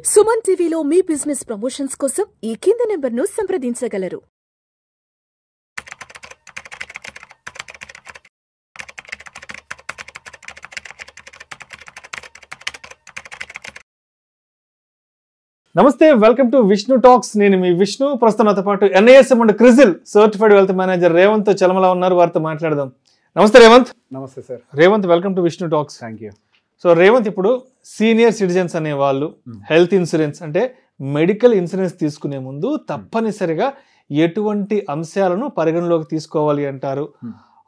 సుమన్ టీవీలో మీ business promotions కోసం ఈ కింది నెంబర్ను సంప్రదించగలరు. నమస్తే, వెల్కమ్ టు విష్ణు టాక్స్. నేను మీ విష్ణు. ప్రస్తుతం నాతో పాటు NISM and CRISIL certified wealth manager Revanth Chalamala ఉన్నారు. వారితో మాట్లాడదాం. నమస్తే రేవంత్. నమస్తే sir. Revanth, welcome to Vishnu talks. Thank you. So Revanth, ఇప్పుడు సీనియర్ సిటిజన్స్ అనే వాళ్ళు హెల్త్ ఇన్సూరెన్స్ అంటే మెడికల్ ఇన్సూరెన్స్ తీసుకునే ముందు తప్పనిసరిగా ఎటువంటి అంశాలను పరిగణలోకి తీసుకోవాలి అంటారు?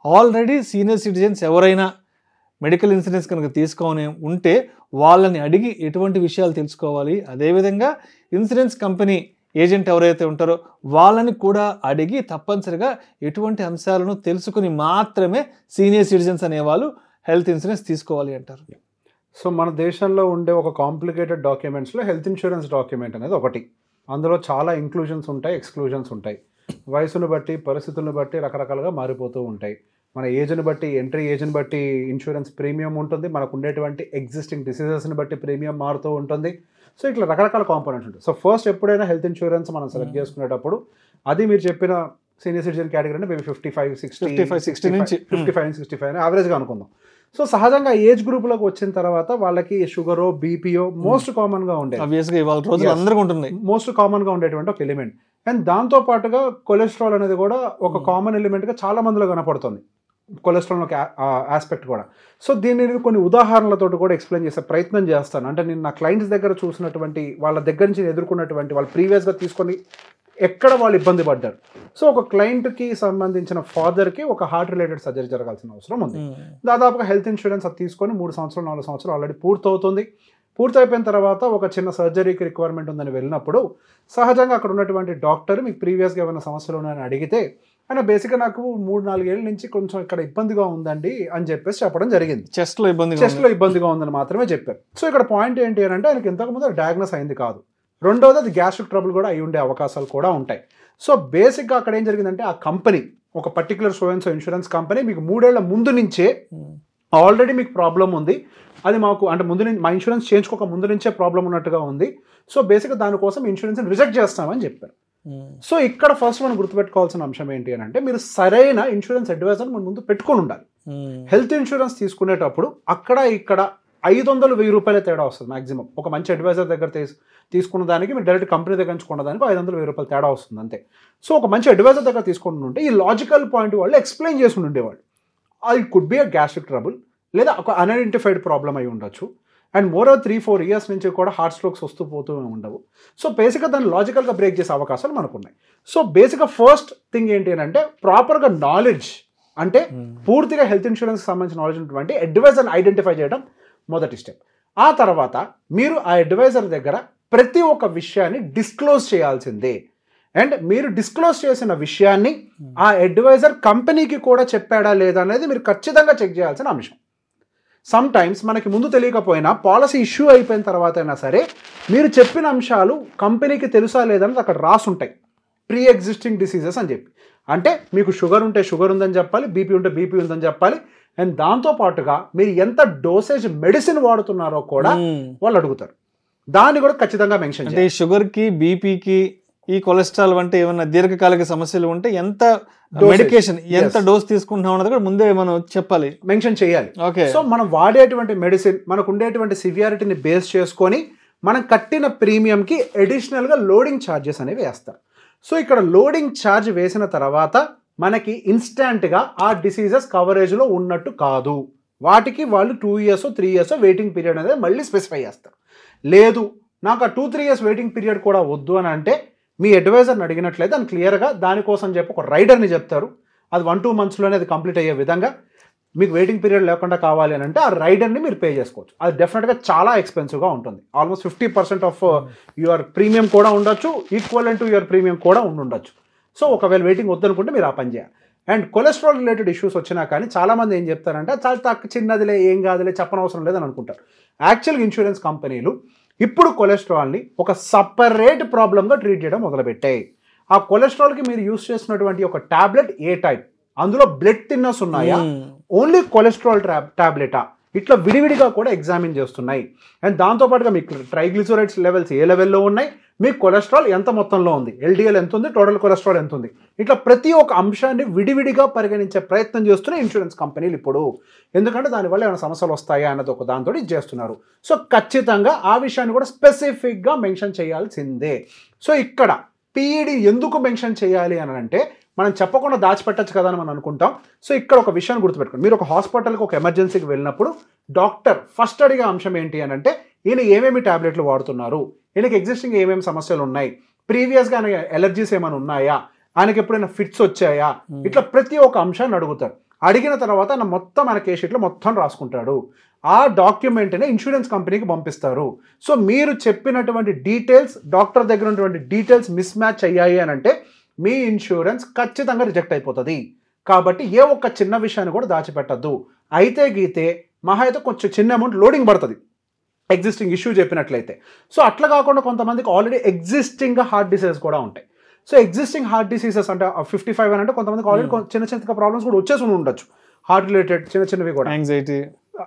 ఆల్రెడీ సీనియర్ సిటిజన్స్ ఎవరైనా మెడికల్ ఇన్సూరెన్స్ కనుక తీసుకొని ఉంటే వాళ్ళని అడిగి ఎటువంటి విషయాలు తెలుసుకోవాలి, అదేవిధంగా ఇన్సూరెన్స్ కంపెనీ ఏజెంట్ ఎవరైతే ఉంటారో వాళ్ళని కూడా అడిగి తప్పనిసరిగా ఎటువంటి అంశాలను తెలుసుకుని మాత్రమే సీనియర్ సిటిజన్స్ అనేవాళ్ళు హెల్త్ ఇన్సూరెన్స్ తీసుకోవాలి అంటారు? సో మన దేశంలో ఉండే ఒక కాంప్లికేటెడ్ డాక్యుమెంట్స్లో హెల్త్ ఇన్సూరెన్స్ డాక్యుమెంట్ అనేది ఒకటి. అందులో చాలా ఇంక్లూజన్స్ ఉంటాయి, ఎక్స్క్లూజన్స్ ఉంటాయి. వయసును బట్టి, పరిస్థితులను బట్టి రకరకాలుగా మారిపోతూ ఉంటాయి. మన ఏజ్ని బట్టి, ఎంట్రీ ఏజ్ని బట్టి ఇన్సూరెన్స్ ప్రీమియం ఉంటుంది. మనకు ఉండేటువంటి ఎగ్జిస్టింగ్ డిసీజెస్ని బట్టి ప్రీమియం మారుతూ ఉంటుంది. సో ఇట్లా రకరకాల కాంపోనెంట్స్ ఉంటాయి. సో ఫస్ట్ ఎప్పుడైనా హెల్త్ ఇన్సూరెన్స్ మనం సెలెక్ట్ చేసుకునేటప్పుడు అది మీరు చెప్పిన సీనియర్ సిటిజన్ కేటగిరీ అంటే మేము 55-60 నుంచి 55-65 యావరేజ్గా అనుకుందాం. సో సహజంగా ఏజ్ గ్రూప్లోకి వచ్చిన తర్వాత వాళ్ళకి షుగరో, బీపీఓ మోస్ట్ కామన్గా ఉండేది, మోస్ట్ కామన్గా ఉండేటువంటి ఒక ఎలిమెంట్. అండ్ దాంతో పాటుగా కొలెస్ట్రాల్ అనేది కూడా ఒక కామన్ ఎలిమెంట్గా చాలా మందిలో కనపడుతుంది, కొలెస్ట్రాల్ ఒక ఆస్పెక్ట్ కూడా. సో దీన్ని కొన్ని ఉదాహరణలతో కూడా ఎక్స్ప్లెయిన్ చేసే ప్రయత్నం చేస్తాను. అంటే నేను నా క్లయింట్స్ దగ్గర చూసినటువంటి వాళ్ళ దగ్గర నుంచి ఎదుర్కొన్నటువంటి వాళ్ళు ప్రీవియస్గా తీసుకొని ఎక్కడ వాళ్ళు ఇబ్బంది పడ్డారు. సో ఒక క్లయింట్కి సంబంధించిన ఫాదర్కి ఒక హార్ట్ రిలేటెడ్ సర్జరీ జరగాల్సిన అవసరం ఉంది. దాదాపుగా హెల్త్ ఇన్సూరెన్స్ అది తీసుకొని 3 సంవత్సరాలు 4 సంవత్సరాలు ఆల్రెడీ పూర్తవుతుంది. పూర్తయిపోయిన తర్వాత ఒక చిన్న సర్జరీకి రిక్వైర్మెంట్ ఉందని వెళ్ళినప్పుడు సహజంగా అక్కడ ఉన్నటువంటి డాక్టర్ మీకు ప్రీవియస్గా ఏమైనా సమస్యలు ఉన్నాయని అడిగితే ఆయన బేసిక్గా నాకు 3-4 ఏళ్ళ నుంచి కొంచెం ఇక్కడ ఇబ్బందిగా ఉందండి అని చెప్పేసి చెప్పడం జరిగింది. చెస్ట్లో ఇబ్బందిగా ఉందని మాత్రమే చెప్పారు. సో ఇక్కడ పాయింట్ ఏంటి అని అంటే ఆయనకి ఇంతకుముందు డయాగ్నోస్ అయింది కాదు. రెండోది అది గ్యాస్ట్రిక్ ట్రబుల్ కూడా అయి ఉండే అవకాశాలు కూడా ఉంటాయి. సో బేసిక్గా అక్కడ ఏం జరిగిందంటే ఆ కంపెనీ, ఒక పర్టికులర్ సో ఇన్సూరెన్స్ కంపెనీ మీకు 3 ఏళ్ల ముందు నుంచే ఆల్రెడీ మీకు ప్రాబ్లం ఉంది, అది మాకు అంటే ముందు నుంచి మా ఇన్సూరెన్స్ చేయించుకోక ముందు నుంచే ప్రాబ్లం ఉన్నట్టుగా ఉంది. సో బేసిక్గా దానికోసం ఇన్సూరెన్స్ని రిజెక్ట్ చేస్తామని చెప్పారు. సో ఇక్కడ ఫస్ట్ మనం గుర్తుపెట్టుకోవాల్సిన అంశం ఏంటి అని అంటే మీరు సరైన ఇన్సూరెన్స్ అడ్వైజర్ మన ముందు పెట్టుకొని ఉండాలి. హెల్త్ ఇన్సూరెన్స్ తీసుకునేటప్పుడు అక్కడ ఇక్కడ 500-1000 రూపాయల తేడా వస్తుంది మాక్సిమం. ఒక మంచి అడ్వైజర్ దగ్గర తీసుకున్న దానికి మీరు డైరెక్ట్ కంపెనీ దగ్గర ఎంచుకున్న దానికి 500-1000 రూపాయలు తేడా వస్తుంది అంతే. సో ఒక మంచి అడ్వైజర్ దగ్గర తీసుకుని ఉంటే ఈ లాజికల్ పాయింట్ వాళ్ళు ఎక్స్ప్లెయిన్ చేసుకుని ఉండేవాళ్ళు. అది could be a gastric trouble లేదా ఒక అన్ఐడెంటిఫైడ్ ప్రాబ్లం అయి ఉండొచ్చు. అండ్ మోర్ 3-4 ఇయర్స్ నుంచి కూడా హార్ట్ స్ట్రోక్స్ వస్తూ పోతూ ఉండవు. సో బేసిక్గా దాన్ని లాజికల్గా బ్రేక్ చేసే అవకాశాలు మనకు ఉన్నాయి. సో బేసిక్గా ఫస్ట్ థింగ్ ఏంటి అని అంటే ప్రాపర్గా నాలెడ్జ్, అంటే పూర్తిగా హెల్త్ ఇన్సూరెన్స్కి సంబంధించిన నాలెడ్జ్ ఉన్నటువంటి అడ్వైజర్ని ఐడెంటిఫై చేయడం మొదటి స్టెప్. ఆ తర్వాత మీరు ఆ అడ్వైజర్ దగ్గర ప్రతి ఒక్క విషయాన్ని డిస్క్లోజ్ చేయాల్సిందే. అండ్ మీరు డిస్క్లోజ్ చేసిన విషయాన్ని ఆ అడ్వైజర్ కంపెనీకి కూడా చెప్పాడా లేదా అనేది మీరు ఖచ్చితంగా చెక్ చేయాల్సిన అంశం. సమ్ టైమ్స్ మనకి ముందు తెలియకపోయినా పాలసీ ఇష్యూ అయిపోయిన తర్వాత అయినా సరే మీరు చెప్పిన అంశాలు కంపెనీకి తెలుసా లేదన్నది అక్కడ రాసుంటాయి. ప్రీ ఎగ్జిస్టింగ్ డిసీజెస్ అని చెప్పి, అంటే మీకు షుగర్ ఉంటే షుగర్ ఉందని చెప్పాలి, బీపీ ఉంటే బీపీ ఉందని చెప్పాలి. అండ్ దాంతో పాటుగా మీరు ఎంత డోసేజ్ మెడిసిన్ వాడుతున్నారో కూడా వాళ్ళు అడుగుతారు. దాన్ని కూడా ఖచ్చితంగా మెన్షన్ చేయాలి. షుగర్కి, బీపీకి, ఈ కొలెస్ట్రాల్ వంటి ఏమైనా దీర్ఘకాలిక సమస్యలు ఉంటే ఎంత మెడికేషన్, ఎంత డోస్ తీసుకుంటున్నాం అన్నది కూడా ముందే మనం చెప్పాలి, మెన్షన్ చేయాలి. సో మనం వాడేటువంటి మెడిసిన్ మనకు ఉండేటువంటి సివియారిటీని బేస్ చేసుకొని మనం కట్టిన ప్రీమియంకి అడిషనల్గా లోడింగ్ ఛార్జెస్ అనేవి వేస్తారు. సో ఇక్కడ లోడింగ్ ఛార్జ్ వేసిన తర్వాత మనకి ఇన్స్టాంట్గా ఆ డిసీజెస్ కవరేజ్లో ఉన్నట్టు కాదు. వాటికి వాళ్ళు 2 years 3 years వెయిటింగ్ పీరియడ్ అనేది మళ్ళీ స్పెసిఫై చేస్తారు. లేదు నాకు ఆ 2-3 years వెయిటింగ్ పీరియడ్ కూడా వద్దు అని అంటే మీ అడ్వైజర్ని అడిగినట్లయితే దాన్ని క్లియర్గా దానికోసం చెప్పి ఒక రైడర్ని చెప్తారు. అది 1-2 monthsలోనే అది కంప్లీట్ అయ్యే విధంగా మీకు వెయిటింగ్ పీరియడ్ లేకుండా కావాలి అని అంటే ఆ రైడర్ని మీరు పే చేసుకోవచ్చు. అది డెఫినెట్గా చాలా ఎక్స్పెన్సివ్గా ఉంటుంది. ఆల్మోస్ట్ 50% ఆఫ్ యువర్ ప్రీమియం కూడా ఉండొచ్చు, ఈక్వలెంట్ టు యువర్ ప్రీమియం కూడా ఉండొచ్చు. సో ఒకవేళ వెయిటింగ్ వద్దనుకుంటే మీరు ఆ పని చేయాలి. అండ్ కొలెస్ట్రాల్ రిలేటెడ్ ఇష్యూస్ వచ్చినా కానీ చాలామంది ఏం చెప్తారంటే చాలా తక్కువ, చిన్నదిలే, ఏం కాదులే, చెప్పనవసరం లేదని అనుకుంటారు. యాక్చువల్గా ఇన్సూరెన్స్ కంపెనీలు ఇప్పుడు కొలెస్ట్రాల్ని ఒక సపరేట్ ప్రాబ్లంగా ట్రీట్ చేయడం మొదలుపెట్టాయి. ఆ కొలెస్ట్రాల్కి మీరు యూస్ చేసినటువంటి ఒక టాబ్లెట్ ఏ టైప్, అందులో బ్లడ్ థిన్నర్స్ ఉన్నాయా, ఓన్లీ కొలెస్ట్రాల్ టాబ్లెటా, ఇట్లా విడివిడిగా కూడా ఎగ్జామిన్ చేస్తున్నాయి. అండ్ దాంతోపాటుగా మీకు ట్రైగ్లిసరైడ్స్ లెవెల్స్ ఏ లెవెల్లో ఉన్నాయి, మీ కొలెస్ట్రాల్ ఎంత మొత్తంలో ఉంది, ఎల్డిఎల్ ఎంత ఉంది, టోటల్ కొలెస్ట్రాల్ ఎంత ఉంది, ఇట్లా ప్రతి ఒక్క అంశాన్ని విడివిడిగా పరిగణించే ప్రయత్నం చేస్తున్నాయి ఇన్సూరెన్స్ కంపెనీలు ఇప్పుడు. ఎందుకంటే దానివల్ల ఏమైనా సమస్యలు వస్తాయా అన్నది ఒక దాంతో ఇది చేస్తున్నారు. సో ఖచ్చితంగా ఆ విషయాన్ని కూడా స్పెసిఫిక్గా మెన్షన్ చేయాల్సిందే. సో ఇక్కడ పీఈడి ఎందుకు మెన్షన్ చేయాలి అని అంటే మనం చెప్పకుండా దాచిపెట్టచ్చు కదా అని మనం అనుకుంటాం. సో ఇక్కడ ఒక విషయాన్ని గుర్తుపెట్టుకోండి. మీరు ఒక హాస్పిటల్కి ఒక ఎమర్జెన్సీకి వెళ్ళినప్పుడు డాక్టర్ ఫస్ట్ అడిగే అంశం ఏంటి అని అంటే ఈయన ఏమేమి టాబ్లెట్లు వాడుతున్నారు, ఈయనకి ఎగ్జిస్టింగ్ ఏమేమి సమస్యలు ఉన్నాయి, ప్రీవియస్గా ఆయన ఎలర్జీస్ ఏమైనా ఉన్నాయా, ఆయనకి ఎప్పుడైనా ఫిట్స్ వచ్చాయా, ఇట్లా ప్రతి ఒక్క అంశాన్ని అడుగుతారు. అడిగిన తర్వాత ఆయన మొత్తం ఆయన కేస్ షీట్లో మొత్తం రాసుకుంటాడు. ఆ డాక్యుమెంట్ని ఇన్సూరెన్స్ కంపెనీకి పంపిస్తారు. సో మీరు చెప్పినటువంటి డీటెయిల్స్ డాక్టర్ దగ్గర ఉన్నటువంటి డీటెయిల్స్ మిస్ మ్యాచ్ అయ్యాయి అని అంటే మీ ఇన్సూరెన్స్ ఖచ్చితంగా రిజెక్ట్ అయిపోతుంది. కాబట్టి ఏ ఒక్క చిన్న విషయాన్ని కూడా దాచిపెట్టద్దు. అయితే గీతే మహా అయితే కొంచెం చిన్న అమౌంట్ లోడింగ్ పడుతుంది ఎగ్జిస్టింగ్ ఇష్యూ చెప్పినట్లయితే. సో అట్లా కాకుండా కొంతమందికి ఆల్రెడీ ఎగ్జిస్టింగ్ హార్ట్ డిసీజెస్ కూడా ఉంటాయి. సో ఎగ్జిస్టింగ్ హార్ట్ డిసీజెస్ అంటే 55 అని అంటే కొంతమందికి ఆల్రెడీ చిన్న చిన్న ప్రాబ్లమ్స్ కూడా వచ్చేసి ఉండొచ్చు. హార్ట్ రిలేటెడ్ చిన్నవి కూడా యాంగ్జైటీ,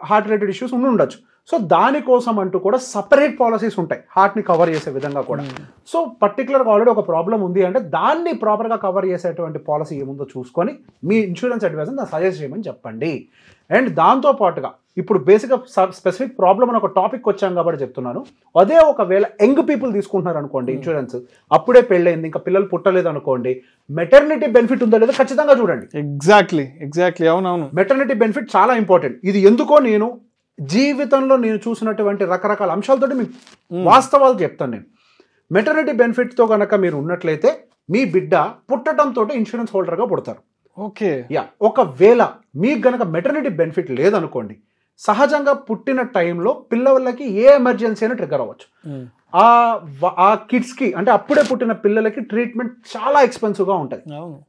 హార్ట్ రిలేటెడ్ ఇష్యూస్ ఉండొచ్చు. సో దానికోసం అంటూ కూడా సపరేట్ పాలసీస్ ఉంటాయి హార్ట్ని కవర్ చేసే విధంగా కూడా. సో పర్టికులర్గా ఆల్రెడీ ఒక ప్రాబ్లం ఉంది అంటే దాన్ని ప్రాపర్గా కవర్ చేసేటువంటి పాలసీ ఏముందో చూసుకొని మీ ఇన్సూరెన్స్ అడ్వైజర్ దాన్ని సజెస్ట్ చేయమని చెప్పండి. అండ్ దాంతోపాటుగా ఇప్పుడు బేసిక్గా స్పెసిఫిక్ ప్రాబ్లం అని ఒక టాపిక్ వచ్చాం కాబట్టి చెప్తున్నాను. అదే ఒకవేళ యంగ్ పీపుల్ తీసుకుంటున్నారు అనుకోండి ఇన్సూరెన్స్, అప్పుడే పెళ్ళైంది ఇంకా పిల్లలు పుట్టలేదు అనుకోండి, మెటర్నిటీ బెనిఫిట్ ఉందో లేదో ఖచ్చితంగా చూడండి. ఎగ్జాక్ట్లీ అవునవును. మెటర్నిటీ బెనిఫిట్ చాలా ఇంపార్టెంట్. ఇది ఎందుకో నేను జీవితంలో నేను చూసినటువంటి రకరకాల అంశాలతో మీకు వాస్తవాలు చెప్తాను. నేను మెటర్నిటీ బెనిఫిట్తో కనుక మీరు ఉన్నట్లయితే మీ బిడ్డ పుట్టడంతో ఇన్సూరెన్స్ హోల్డర్గా పుడతారు. ఓకే యా, ఒకవేళ మీకు గనక మెటర్నిటీ బెనిఫిట్ లేదనుకోండి, సహజంగా పుట్టిన టైంలో పిల్లలకి ఏ ఎమర్జెన్సీ అయినా ట్రిగ్గర్ అవ్వచ్చు. ఆ కిడ్స్కి అంటే అప్పుడే పుట్టిన పిల్లలకి ట్రీట్మెంట్ చాలా ఎక్స్పెన్సివ్గా ఉంటుంది,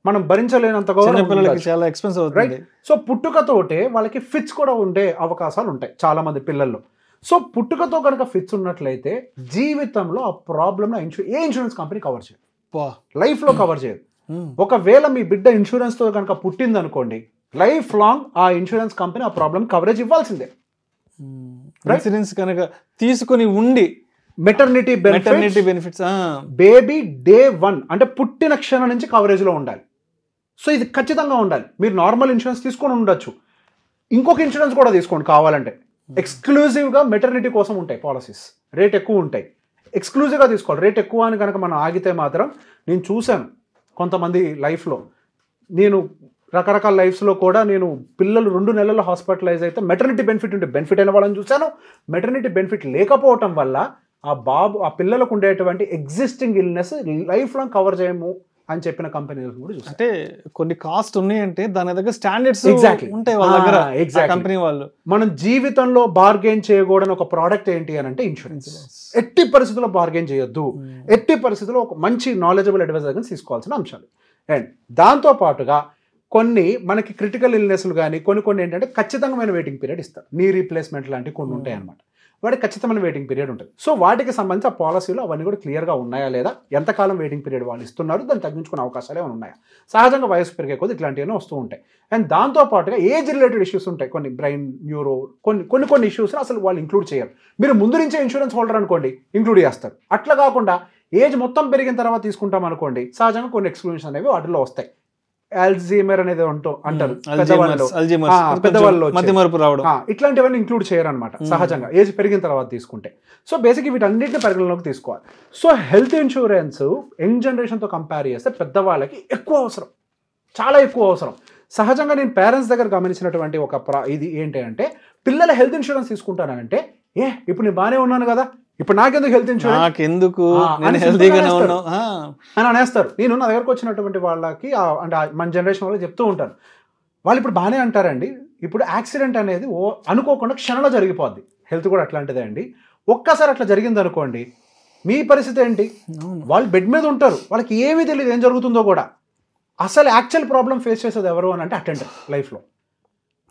మనం భరించలేనంతగా చాలా ఎక్స్పెన్సివ్ రైట్. సో పుట్టుకతోటే వాళ్ళకి ఫిట్స్ కూడా ఉండే అవకాశాలు ఉంటాయి చాలా మంది పిల్లల్లో. సో పుట్టుకతో కనుక ఫిట్స్ ఉన్నట్లయితే జీవితంలో ఆ ప్రాబ్లమ్ ఏ ఇన్సూరెన్స్ కంపెనీ కవర్ చేయదు, లైఫ్లో కవర్ చేయదు. ఒకవేళ మీ బిడ్డ ఇన్సూరెన్స్తో కనుక పుట్టింది అనుకోండి, లైఫ్ లాంగ్ ఆ ఇన్సూరెన్స్ కంపెనీ ఆ ప్రాబ్లం కవరేజ్ ఇవ్వాల్సిందే. ఇన్సూరెన్స్ కనుక తీసుకుని ఉండి మెటర్నిటీ బెనిఫిట్స్ బేబీ డే 1 అంటే పుట్టిన క్షణం నుంచి కవరేజ్లో ఉండాలి. సో ఇది ఖచ్చితంగా ఉండాలి. మీరు నార్మల్ ఇన్సూరెన్స్ తీసుకొని ఉండొచ్చు, ఇంకొక ఇన్సూరెన్స్ కూడా తీసుకోండి కావాలంటే. ఎక్స్క్లూజివ్గా మెటర్నిటీ కోసం ఉంటాయి పాలసీస్, రేట్ ఎక్కువ ఉంటాయి, ఎక్స్క్లూజివ్గా తీసుకోవాలి. రేట్ ఎక్కువ అని కనుక మనం ఆగితే మాత్రం నేను చూశాను కొంతమంది లైఫ్లో, నేను రకరకాల లైఫ్స్లో కూడా నేను పిల్లలు 2 నెలల్లో హాస్పిటలైజ్ అయితే మెటర్నిటీ బెనిఫిట్ ఉంటే బెనిఫిట్ అయిన వాళ్ళని చూశాను. మెటర్నిటీ బెనిఫిట్ లేకపోవటం వల్ల ఆ పిల్లలకు ఉండేటువంటి existing illness life long cover చేయము అని చెప్పిన కంపెనీలు కూడా చూసాను. అంటే కొన్ని కాస్ట్ ఉన్నాయంటే దాని దగ్గర స్టాండర్డ్స్ ఉంటాయి వాళ్ళ దగ్గర. కంపెనీ వాళ్ళు మనం జీవితంలో బార్గెన్ చేయకూడని ఒక ప్రోడక్ట్ ఏంటి అని అంటే ఇన్సూరెన్స్. ఎట్టి పరిస్థితుల్లో బార్గెన్ చేయొద్దు, ఎట్టి పరిస్థితుల్లో ఒక మంచి నాలెడ్జబుల్ అడ్వైజర్ దగ్గర తీసుకోవాల్సిన అంశాలు. అండ్ దాంతో పాటుగా కొన్ని మనకి క్రిటికల్ ఇల్నెస్లు కానీ కొన్ని ఏంటంటే ఖచ్చితమైన వెయిటింగ్ పీరియడ్ ఇస్తారు. నీ రీప్లేస్మెంట్ లాంటివి కొన్ని ఉంటాయి అన్నమాట, వాటికి ఖచ్చితమైన వెయిటింగ్ పీరియడ్ ఉంటుంది. సో వాటికి సంబంధించి ఆ పాలసీలో అవన్నీ కూడా క్లియర్గా ఉన్నాయా లేదా, ఎంతకాలం వెయిటింగ్ పీరియడ్ వాళ్ళు ఇస్తున్నారు, దాన్ని తగ్గించుకునే అవకాశాలు ఏమైనా ఉన్నాయా. సహజంగా వయసు పెరిగే కొద్ది ఇట్లాంటివన్నీ వస్తూ ఉంటాయి. అండ్ దాంతోపాటుగా ఏజ్ రిలేటెడ్ ఇష్యూస్ ఉంటాయి, కొన్ని బ్రెయిన్ న్యూరో కొన్ని ఇష్యూస్ అసలు వాళ్ళు ఇంక్లూడ్ చేయరు. మీరు ముందు నుంచే ఇన్సూరెన్స్ హోల్డర్ అనుకోండి ఇంక్లూడ్ చేస్తారు. అట్లా కాకుండా ఏజ్ మొత్తం పెరిగిన తర్వాత తీసుకుంటాం అనుకోండి, సహజంగా కొన్ని ఎక్స్క్లూజన్స్ అనేవి వాటిలో వస్తాయి. అల్జీమర్ అనేది అంటారు పెద్దవాళ్ళు, ఇట్లాంటివన్నీ ఇంక్లూడ్ చేయరనమాట సహజంగా ఏజ్ పెరిగిన తర్వాత తీసుకుంటే. సో బేసిక్ వీటన్నిటిని పరిగణలోకి తీసుకోవాలి. సో హెల్త్ ఇన్సూరెన్స్ యంగ్ జనరేషన్తో కంపేర్ చేస్తే పెద్దవాళ్ళకి ఎక్కువ అవసరం, చాలా ఎక్కువ అవసరం. సహజంగా నేను పేరెంట్స్ దగ్గర గమనించినటువంటి ఇది ఏంటి అంటే, పిల్లల హెల్త్ ఇన్సూరెన్స్ తీసుకుంటానంటే ఇప్పుడు నేను బాగానే ఉన్నాను కదా, ఇప్పుడు నాకెందుకు హెల్త్ ఇన్సూరెన్స్ అని అనేస్తారు. నేను నా దగ్గరకు వచ్చినటువంటి వాళ్ళకి అంటే మన జనరేషన్ వాళ్ళకి చెప్తూ ఉంటాను, వాళ్ళు ఇప్పుడు బాగానే అంటారండి, ఇప్పుడు యాక్సిడెంట్ అనేది అనుకోకుండా క్షణంలో జరిగిపోద్ది, హెల్త్ కూడా అట్లాంటిదే అండి. ఒక్కసారి అట్లా జరిగింది అనుకోండి, మీ పరిస్థితి ఏంటి? వాళ్ళు బెడ్ మీద ఉంటారు, వాళ్ళకి ఏమీ తెలియదు ఏం జరుగుతుందో కూడా. అసలు యాక్చువల్ ప్రాబ్లం ఫేస్ చేసేది ఎవరు అని అంటే అటెండర్ లైఫ్లో.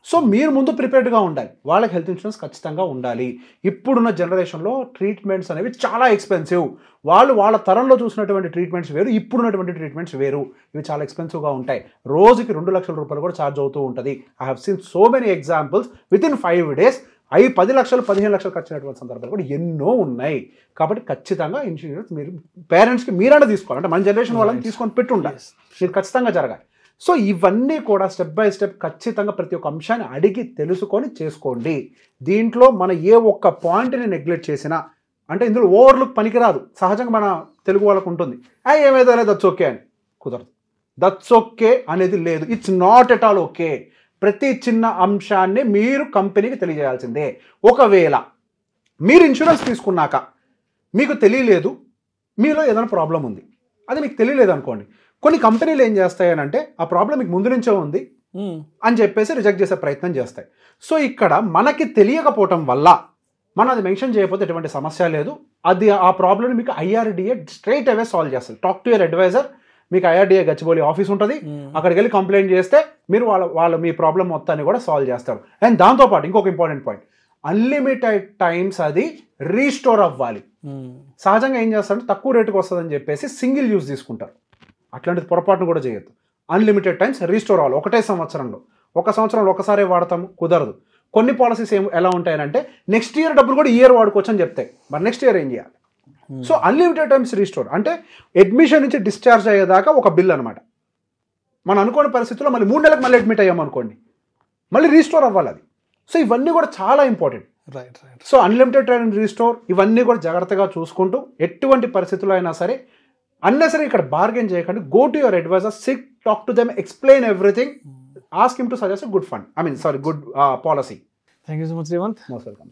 సో మీరు ముందు ప్రిపేర్డ్గా ఉండాలి, వాళ్ళకి హెల్త్ ఇన్సూరెన్స్ ఖచ్చితంగా ఉండాలి. ఇప్పుడున్న జనరేషన్లో ట్రీట్మెంట్స్ అనేవి చాలా ఎక్స్పెన్సివ్. వాళ్ళ తరంలో చూసినటువంటి ట్రీట్మెంట్స్ వేరు, ఇప్పుడున్నటువంటి ట్రీట్మెంట్స్ వేరు. ఇవి చాలా ఎక్స్పెన్సివ్గా ఉంటాయి. రోజుకి 2 లక్షల రూపాయలు కూడా ఛార్జ్ అవుతూ ఉంటుంది. I have seen so many examples. With in 5 days 10 లక్షలు 15 లక్షలు ఖర్చు అయినటువంటి సందర్భాలు కూడా ఎన్నో ఉన్నాయి. కాబట్టి ఖచ్చితంగా ఇన్సూరెన్స్ మీరు పేరెంట్స్కి మీరైనా తీసుకోవాలి. అంటే మన జనరేషన్ వాళ్ళని తీసుకొని పెట్టుండాలి, మీరు ఖచ్చితంగా జరగాలి. సో ఇవన్నీ కూడా స్టెప్ బై స్టెప్ ఖచ్చితంగా ప్రతి ఒక్క అంశాన్ని అడిగి తెలుసుకొని చేసుకోండి. దీంట్లో మన ఏ ఒక్క పాయింట్ని నెగ్లెక్ట్ చేసినా, అంటే ఇందులో ఓవర్లుక్ పనికిరాదు. సహజంగా మన తెలుగు వాళ్ళకు ఉంటుంది, ఏమైతే లేదు దట్స్ ఓకే అని. కుదరదు. దట్స్ ఓకే అనేది లేదు. It's not at all okay. ప్రతి చిన్న అంశాన్ని మీరు కంపెనీకి తెలియజేయాల్సిందే. ఒకవేళ మీరు ఇన్సూరెన్స్ తీసుకున్నాక మీకు తెలియలేదు, మీలో ఏదైనా ప్రాబ్లం ఉంది, అది మీకు తెలియలేదు అనుకోండి, కొన్ని కంపెనీలు ఏం చేస్తాయనంటే ఆ ప్రాబ్లం మీకు ముందు నుంచే ఉంది అని చెప్పేసి రిజెక్ట్ చేసే ప్రయత్నం చేస్తాయి. సో ఇక్కడ మనకి తెలియకపోవటం వల్ల మనం అది మెన్షన్ చేయకపోతే ఎటువంటి సమస్య లేదు. అది ఆ ప్రాబ్లమ్ మీకు IRDA స్ట్రైట్ అవే సాల్వ్ చేస్తుంది. Talk to your advisor. మీకు IRDA గచ్చిబౌలి ఆఫీస్ ఉంటుంది, అక్కడికి వెళ్ళి కంప్లైంట్ చేస్తే మీరు వాళ్ళ మీ ప్రాబ్లం మొత్తాన్ని కూడా సాల్వ్ చేస్తారు. అండ్ దాంతోపాటు ఇంకొక ఇంపార్టెంట్ పాయింట్, అన్లిమిటెడ్ టైమ్స్ అది రీస్టోర్ అవ్వాలి. సహజంగా ఏం చేస్తారంటే తక్కువ రేటుకి వస్తుందని చెప్పేసి సింగిల్ యూజ్ తీసుకుంటారు. అట్లాంటిది పొరపాటును కూడా చేయొద్దు. అన్లిమిటెడ్ టైమ్స్ రీస్టోర్ అవ్వాలి. ఒకటే సంవత్సరంలో, ఒక సంవత్సరంలో ఒకసారి వాడతాము, కుదరదు. కొన్ని పాలసీస్ ఎలా ఉంటాయనంటే నెక్స్ట్ ఇయర్ డబ్బులు కూడా ఇయర్ వాడుకోవచ్చు అని చెప్తాయి. మరి నెక్స్ట్ ఇయర్ ఏం చేయాలి? సో అన్లిమిటెడ్ టైమ్స్ రీస్టోర్ అంటే అడ్మిషన్ నుంచి డిశ్చార్జ్ అయ్యేదాకా ఒక బిల్ అనమాట. మనం అనుకోని పరిస్థితుల్లో మళ్ళీ 3 నెలలకు మళ్ళీ అడ్మిట్ అయ్యాం అనుకోండి, మళ్ళీ రీస్టోర్ అవ్వాలి అది. సో ఇవన్నీ కూడా చాలా important. So unlimited time restore ఇవన్నీ కూడా జాగ్రత్తగా చూసుకుంటూ ఎటువంటి పరిస్థితుల్లో అయినా సరే అన్నెసరీ ఇక్కడ బార్గెన్ చేయకండి. Go to your advisor, sit, talk to them, explain everything, ask him to suggest good policy. Thank you so much Revanth. Most welcome.